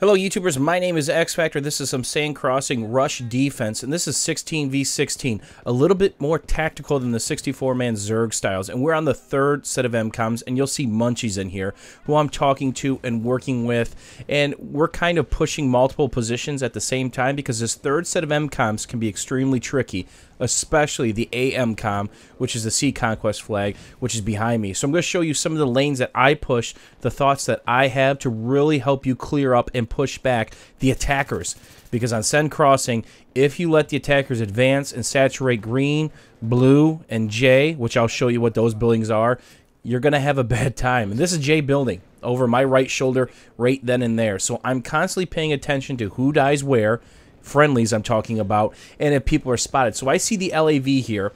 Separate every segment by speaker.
Speaker 1: Hello YouTubers, my name is X Factor. This is some Seine Crossing Rush Defense, and this is 16v16, a little bit more tactical than the 64-man Zerg styles. And we're on the third set of mcoms, and you'll see Munchies in here, who I'm talking to and working with. And we're kind of pushing multiple positions at the same time because this third set of mcoms can be extremely tricky, especially the mcom, which is the Sea Conquest flag, which is behind me. So I'm going to show you some of the lanes that I push, the thoughts that I have to really help you clear up and push back the attackers. Because on Seine Crossing, if you let the attackers advance and saturate green, blue, and J, which I'll show you what those buildings are, you're going to have a bad time. And this is J building over my right shoulder right then and there. So I'm constantly paying attention to who dies where, friendlies I'm talking about, and if people are spotted. So I see the LAV here,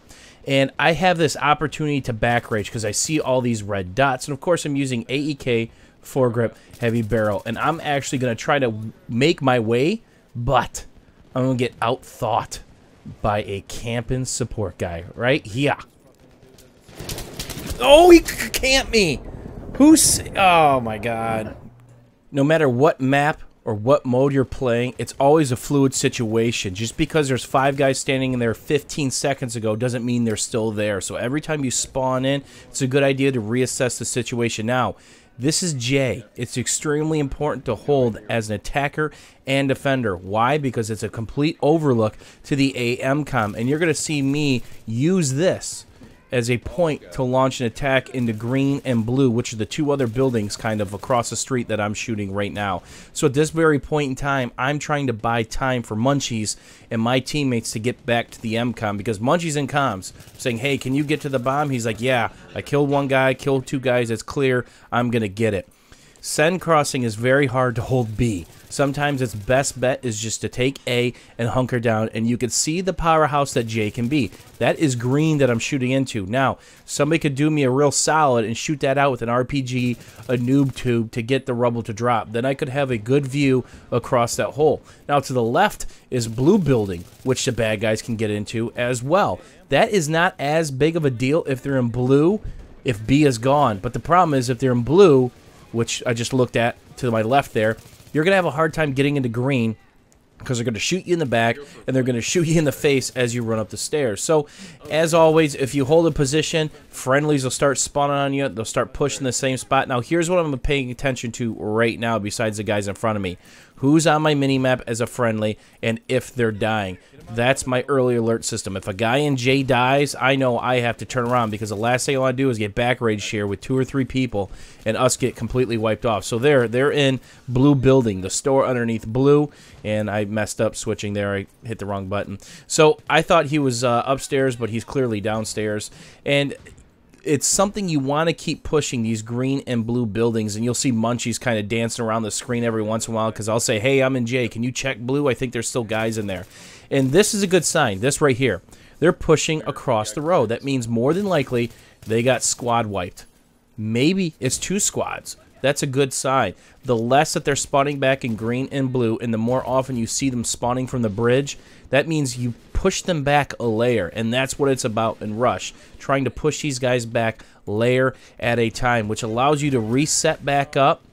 Speaker 1: and I have this opportunity to back rage because I see all these red dots. And of course I'm using AEK foregrip heavy barrel, and I'm actually going to try to make my way, but I'm going to get out-thought by a camping support guy right here. Oh, he camped me. Oh my god. No matter what map or what mode you're playing, it's always a fluid situation. Just because there's 5 guys standing in there 15 seconds ago doesn't mean they're still there. So every time you spawn in, it's a good idea to reassess the situation. Now, this is J. It's extremely important to hold as an attacker and defender. Why? Because it's a complete overlook to the mcom, and you're going to see me use this as a point to launch an attack into green and blue, which are the 2 other buildings kind of across the street that I'm shooting right now. So at this very point in time, I'm trying to buy time for Munchies and my teammates to get back to the mcom, because Munchies in comms saying, hey, can you get to the bomb? He's like, yeah, I killed 1 guy, killed 2 guys, it's clear, I'm gonna get it. Seine Crossing is very hard to hold B. Sometimes its best bet is just to take A and hunker down, and you can see the powerhouse that J can be. That is green that I'm shooting into. Now, somebody could do me a real solid and shoot that out with an RPG, a noob tube, to get the rubble to drop. Then I could have a good view across that hole. Now, to the left is blue building, which the bad guys can get into as well. That is not as big of a deal if they're in blue, if B is gone. But the problem is if they're in blue, which I just looked at to my left there, you're going to have a hard time getting into green because they're going to shoot you in the back and they're going to shoot you in the face as you run up the stairs. So, as always, if you hold a position, friendlies will start spawning on you. They'll start pushing the same spot. Now, here's what I'm paying attention to right now besides the guys in front of me. Who's on my mini-map as a friendly, and if they're dying. That's my early alert system. If a guy in J dies, I know I have to turn around, because the last thing I want to do is get back raged here with 2 or 3 people and us get completely wiped off. So they're in blue building, the store underneath blue, and I messed up switching there. I hit the wrong button. So I thought he was upstairs, but he's clearly downstairs. And it's something you want to keep pushing, these green and blue buildings, and you'll see Munchies kind of dancing around the screen every once in a while, because I'll say, hey, I'm in J, can you check blue? I think there's still guys in there. And this is a good sign, this right here. They're pushing across the road. That means more than likely they got squad wiped. Maybe it's 2 squads. That's a good sign. The less that they're spawning back in green and blue, and the more often you see them spawning from the bridge, that means you push them back a layer, and that's what it's about in Rush. Trying to push these guys back layer at a time, which allows you to reset back up,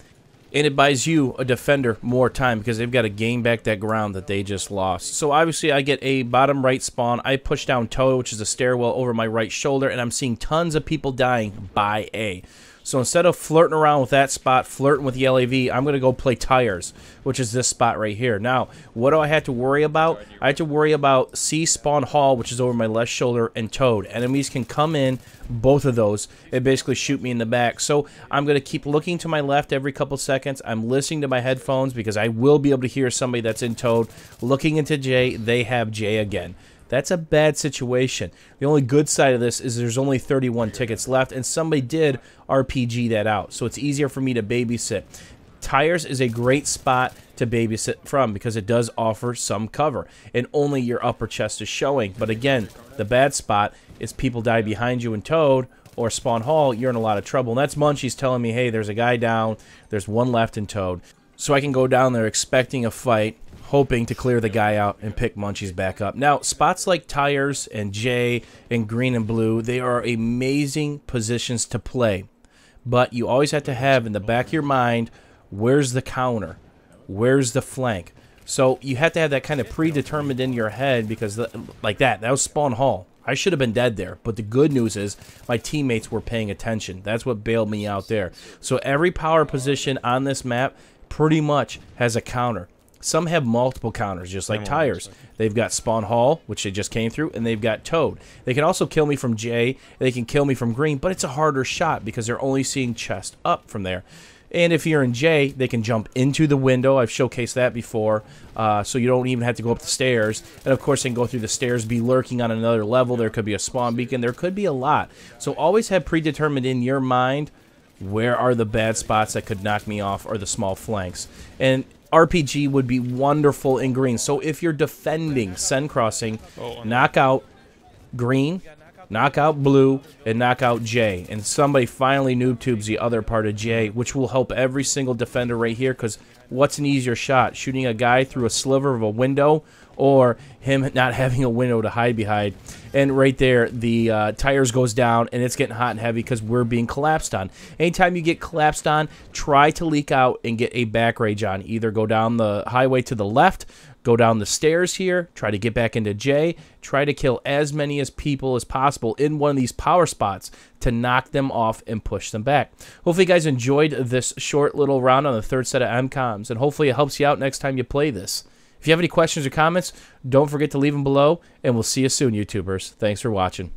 Speaker 1: and it buys you, a defender, more time because they've got to gain back that ground that they just lost. So obviously I get a bottom right spawn. I push down Toe, which is a stairwell over my right shoulder, and I'm seeing tons of people dying by A. So instead of flirting around with that spot, flirting with the LAV, I'm going to go play tires, which is this spot right here. Now, what do I have to worry about? I have to worry about C spawn hall, which is over my left shoulder, and Toad. Enemies can come in, both of those, and basically shoot me in the back. So I'm going to keep looking to my left every couple seconds. I'm listening to my headphones because I will be able to hear somebody that's in Toad. Looking into J, they have J again. That's a bad situation. The only good side of this is there's only 31 tickets left, and somebody did RPG that out, so it's easier for me to babysit. Tires is a great spot to babysit from because it does offer some cover, and only your upper chest is showing. But again, the bad spot is people die behind you in Toad or Spawn Hall, you're in a lot of trouble. And that's Munchies telling me, hey, there's a guy down, there's 1 left in Toad. So I can go down there expecting a fight, hoping to clear the guy out and pick Munchies back up. Now, spots like Tires and J and green and blue, they are amazing positions to play. But you always have to have in the back of your mind, where's the counter? Where's the flank? So you have to have that kind of predetermined in your head because, like that was spawn hall. I should have been dead there, but the good news is my teammates were paying attention. That's what bailed me out there. So every power position on this map pretty much has a counter. Some have multiple counters, just like tires. They've got spawn hall, which they just came through, and they've got toad. They can also kill me from J, they can kill me from green, but it's a harder shot because they're only seeing chest up from there. And if you're in J, they can jump into the window. I've showcased that before, so you don't even have to go up the stairs. And, of course, they can go through the stairs, be lurking on another level. There could be a spawn beacon. There could be a lot. So always have predetermined in your mind where are the bad spots that could knock me off or the small flanks. And RPG would be wonderful in green. So if you're defending Seine Crossing, knock out green, knock out blue, and knock out J. And somebody finally noob tubes the other part of J, which will help every single defender right here, because what's an easier shot? Shooting a guy through a sliver of a window or him not having a window to hide behind? And right there, the tires goes down, and it's getting hot and heavy because we're being collapsed on. Anytime you get collapsed on, try to leak out and get a back rage on. Either go down the highway to the left, go down the stairs here, try to get back into J, try to kill as many as people as possible in one of these power spots to knock them off and push them back. Hopefully you guys enjoyed this short little round on the third set of mcoms, and hopefully it helps you out next time you play this. If you have any questions or comments, don't forget to leave them below, and we'll see you soon, YouTubers. Thanks for watching.